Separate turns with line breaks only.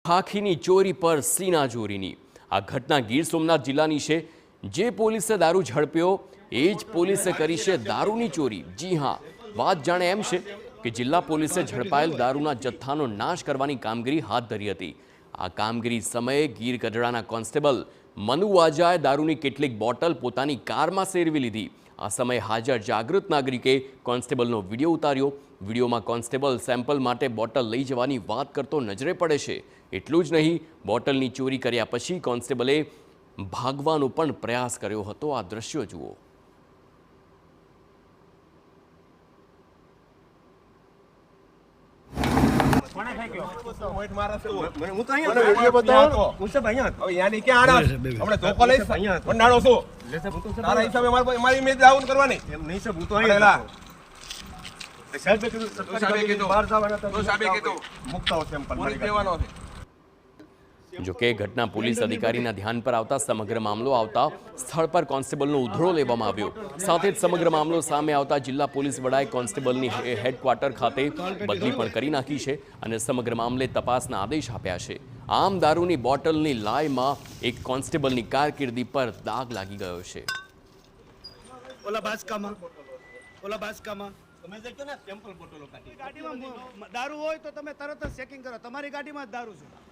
ખાખીની ચોરી પર સીના ચોરીની આ ઘટના ગીર સોમનાથ જિલ્લાની છે। જે પોલીસે દારૂ ઝડપ્યો એ જ પોલીસે કરી છે દારૂની ચોરી। જી હા, વાત જાણે એમ છે કે જિલ્લા પોલીસે ઝડપાયેલ દારૂના જથ્થાનો નાશ કરવાની કામગીરી હાથ ધરી હતી। આ કામગીરી સમયે ગીર ગઢડાના કોન્સ્ટેબલ મનુ વાજાએ દારૂની કેટલીક બોટલ પોતાની કારમાં સેરવી લીધી। આ સમયે હાજર જાગૃત નાગરિકે કોન્સ્ટેબલનો વિડીયો ઉતાર્યો। વિડીયોમાં કોન્સ્ટેબલ સેમ્પલ માટે બોટલ લઈ જવાની વાત કરતો નજરે પડે છે। એટલું જ નહીં, બોટલની ચોરી કર્યા પછી કોન્સ્ટેબલે ભાગવાનો પણ પ્રયાસ કર્યો હતો। આ દ્રશ્યો જુઓ। જો કે ઘટના પોલીસ અધિકારીના ધ્યાન પર આવતા સમગ્ર મામલો આવતા સ્થળ પર કોન્સ્ટેબલનો ઉધડો લેવામાં આવ્યો। સાથે જ સમગ્ર મામલો સામે આવતા જિલ્લા પોલીસ વડાએ કોન્સ્ટેબલની હેડક્વાર્ટર ખાતે બદલી પણ કરી નાખી છે અને સમગ્ર મામલે તપાસના આદેશ આપ્યા છે। આમ દારૂની બોટલની લાયમાં એક કોન્સ્ટેબલની કારકિર્દી પર દાગ લાગી ગયો છે।
તમે જે કહો ને સેમ્પલ બોટલો કાઢી ગાડીમાં દારૂ હોય તો તમે તરત જ ચેકિંગ કરો। તમારી ગાડીમાં જ દારૂ છે।